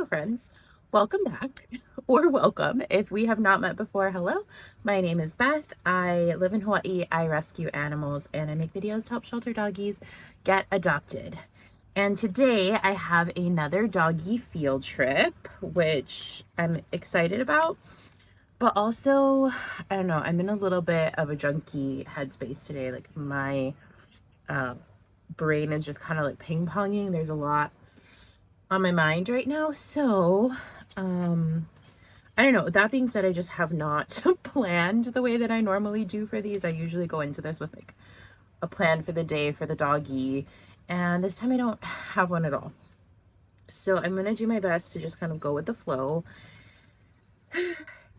friends, welcome back, or welcome if we have not met before. Hello, my name is Beth. I live in Hawaii. I rescue animals and I make videos to help shelter doggies get adopted. And today I have another doggy field trip, which I'm excited about, but also, I don't know, I'm in a little bit of a junkie headspace today. Like my brain is just kind of like ping-ponging. There's a lot on my mind right now. So, I don't know. That being said, I just have not planned the way that I normally do for these. I usually go into this with like a plan for the day for the doggy, and this time I don't have one at all. So I'm gonna do my best to just kind of go with the flow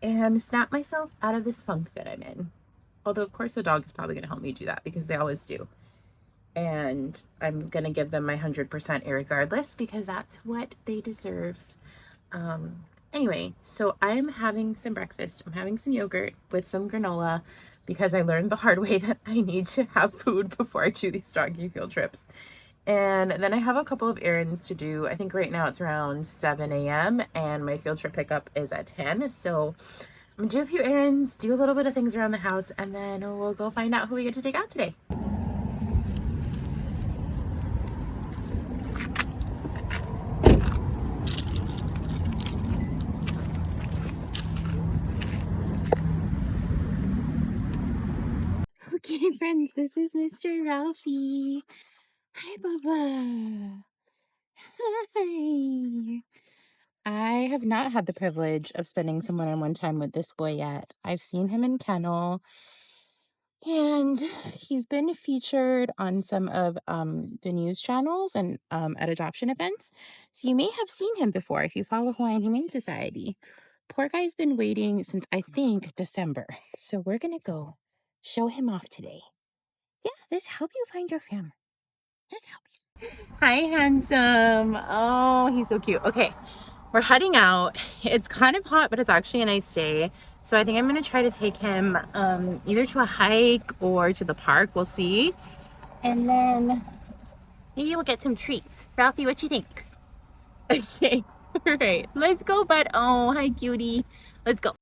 and snap myself out of this funk that I'm in. Although of course the dog is probably gonna help me do that because they always do. And I'm gonna give them my 100% irregardless because that's what they deserve. Anyway, so I'm having some breakfast. I'm having some yogurt with some granola because I learned the hard way that I need to have food before I do these doggy field trips. And then I have a couple of errands to do. I think right now it's around 7 a.m. and my field trip pickup is at 10. So I'm gonna do a few errands, do a little bit of things around the house, and then we'll go find out who we get to take out today. Okay, friends, this is Mr. Ralphie. Hi, Bubba. Hi. I have not had the privilege of spending some one-on-one time with this boy yet. I've seen him in kennel, and he's been featured on some of the news channels and at adoption events. So you may have seen him before if you follow Hawaiian Humane Society. Poor guy's been waiting since I think December. So we're gonna go show him off today. Yeah, let's help you find your family. Let's help you. Hi, handsome. Oh, he's so cute. Okay, we're heading out. It's kind of hot, but it's actually a nice day. So I think I'm gonna try to take him either to a hike or to the park. We'll see. And then maybe we'll get some treats. Ralphie, what you think? Okay, all right, let's go, bud. Oh, hi, cutie. Let's go.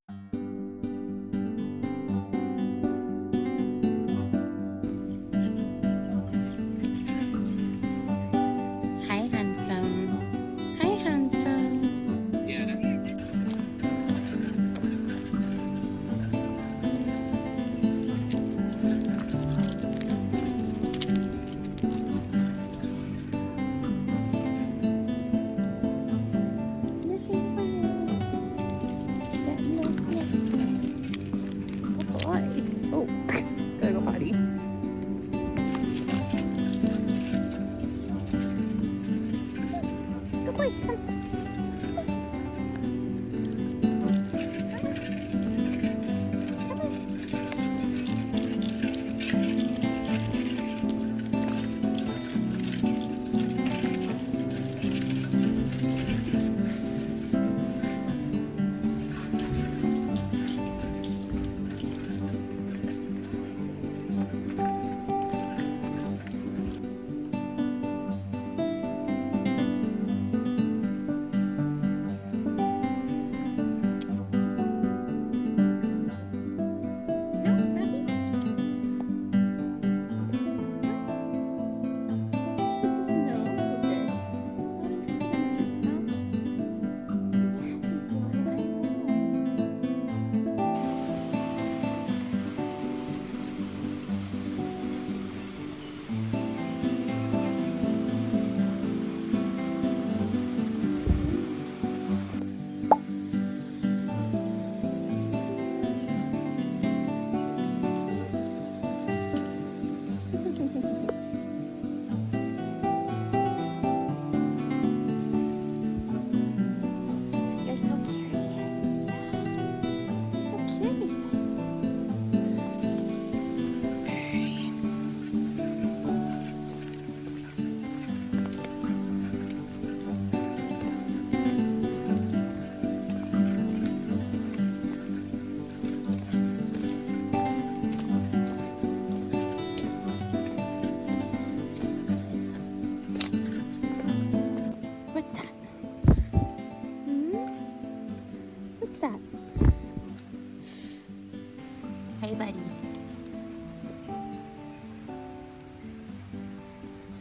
Hi, handsome. Hi, handsome. Oh, gotta go potty.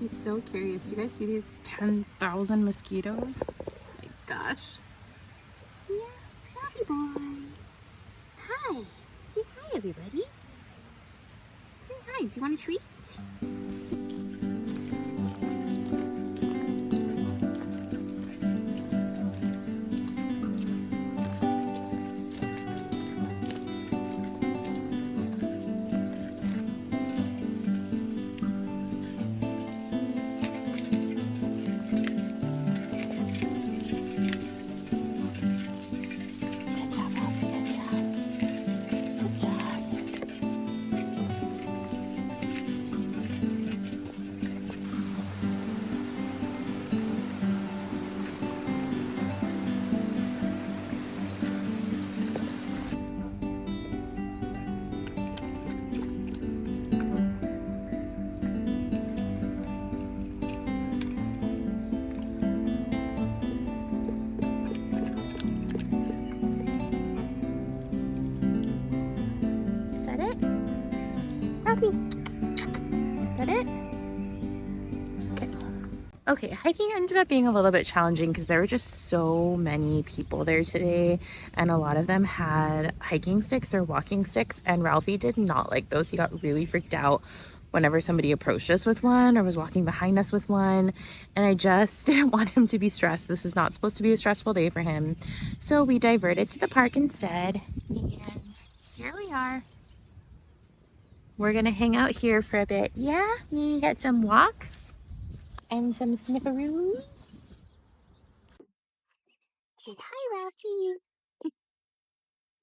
He's so curious. You guys see these 10,000 mosquitoes? Oh my gosh. Yeah, Ralphie boy. Hi. Say hi, everybody. Say hi. Do you want a treat? Good job, Ralphie. Good job. Good job. Is that it? Ralphie. Is that it? Okay. Okay, hiking ended up being a little bit challenging because there were just so many people there today, and a lot of them had hiking sticks or walking sticks, and Ralphie did not like those. He got really freaked out whenever somebody approached us with one or was walking behind us with one, and I just didn't want him to be stressed. This is not supposed to be a stressful day for him. So we diverted to the park instead, and here we are. We're gonna hang out here for a bit. Yeah, maybe get some walks and some snifferoos. Say hi, Ralphie.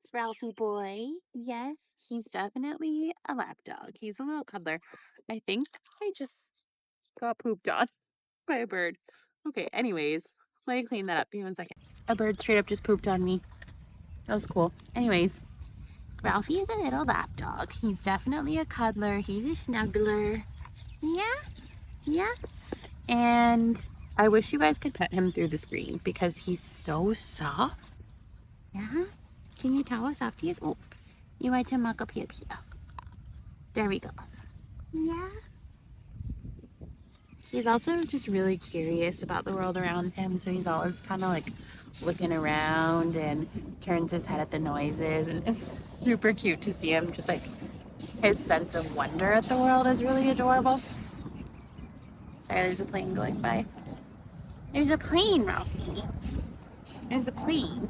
It's Ralphie boy. Yes, he's definitely a lap dog. He's a little cuddler. I think I just got pooped on by a bird. Okay, anyways, let me clean that up. Give me 1 second. A bird straight up just pooped on me. That was cool. Anyways, Ralphie is a little lap dog. He's definitely a cuddler. He's a snuggler. Yeah, yeah. And I wish you guys could pet him through the screen because he's so soft. Yeah? Can you tell how soft he is? Oh, you want to muck up here. There we go. Yeah? He's also just really curious about the world around him, so he's always kind of like looking around and turns his head at the noises, and it's super cute to see him. Just like his sense of wonder at the world is really adorable. Sorry, there's a plane going by. There's a plane, Ralphie. There's a plane.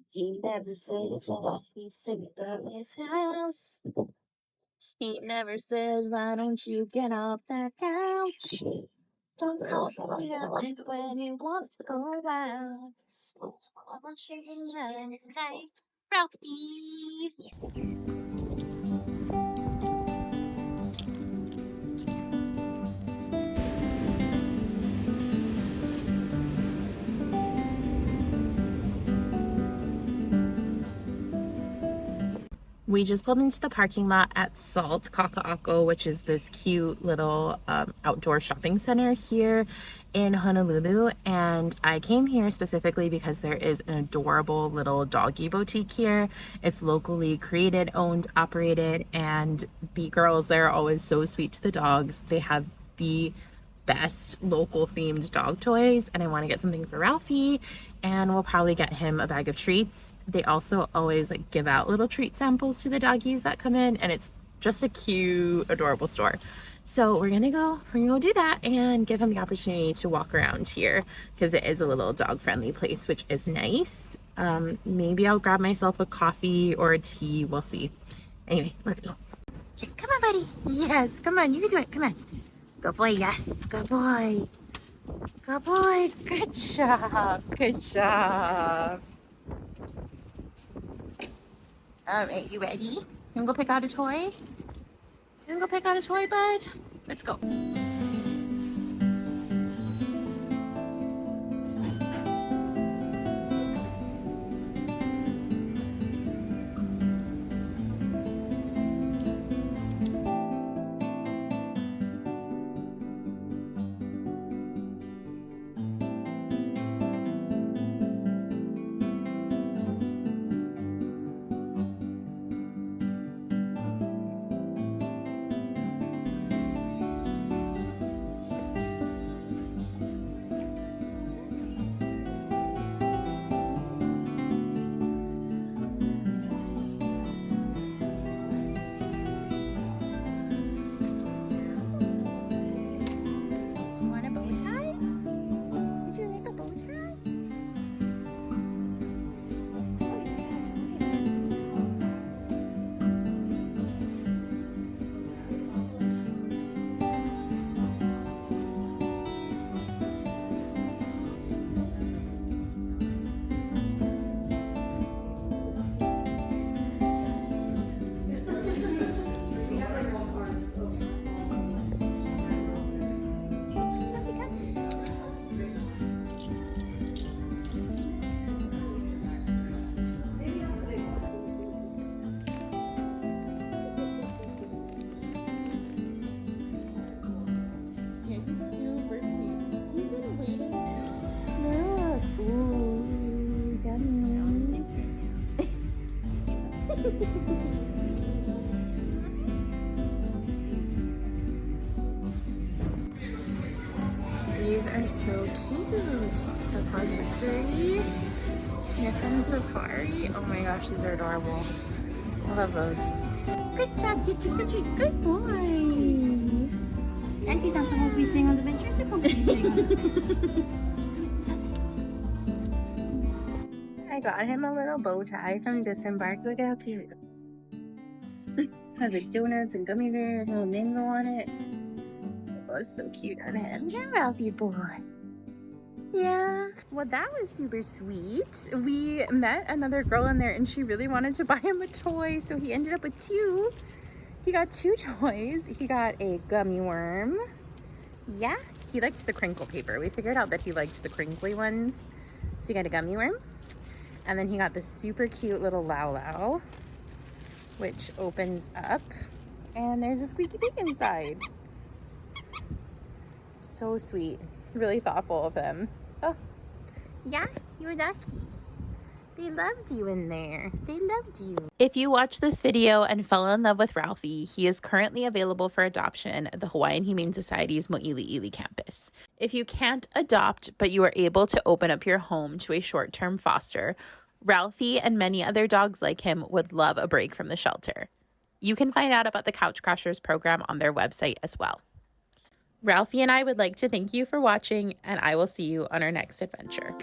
He never says that he's sick of his house. He never says, why don't you get off that couch? Don't cost me nothing when he wants to go out. I want you to learn his life, Ralphie. We just pulled into the parking lot at Salt Kaka'ako, which is this cute little outdoor shopping center here in Honolulu. And I came here specifically because there is an adorable little doggy boutique here. It's locally created, owned, operated, and the girls there are always so sweet to the dogs. They have the best local themed dog toys, and I want to get something for Ralphie, and we'll probably get him a bag of treats. They also always like give out little treat samples to the doggies that come in, and it's just a cute, adorable store. So we're gonna go do that and give him the opportunity to walk around here because it is a little dog friendly place, which is nice. Maybe I'll grab myself a coffee or a tea, we'll see. Anyway, let's go. Okay, come on, buddy. Yes, come on, you can do it. Come on. Good boy, yes. Good boy. Good boy. Good job. Good job. All right, you ready? You wanna go pick out a toy? You wanna go pick out a toy, bud? Let's go. These are so cute. The patisserie, sniff and safari. Oh my gosh, these are adorable. I love those. Good job, Kitty. Good boy. Auntie's not supposed to be singing on the bench. You're supposed to be singing. I got him a little bow tie from Disembark. Look how cute. Has like donuts and gummy bears and a mango on it. Oh, it's so cute on him. Yeah, Ralphie boy. Yeah. Well, that was super sweet. We met another girl in there and she really wanted to buy him a toy, so he ended up with two. He got two toys. He got a gummy worm. Yeah, he likes the crinkle paper. We figured out that he likes the crinkly ones. So he got a gummy worm. And then he got this super cute little Lau Lau, which opens up. And there's a squeaky pig inside. So sweet. Really thoughtful of him. Oh, yeah, you're lucky. They loved you in there. They loved you. If you watched this video and fell in love with Ralphie, he is currently available for adoption at the Hawaiian Humane Society's Mo'ili'ili campus. If you can't adopt, but you are able to open up your home to a short-term foster, Ralphie and many other dogs like him would love a break from the shelter. You can find out about the Couch Crashers program on their website as well. Ralphie and I would like to thank you for watching, and I will see you on our next adventure.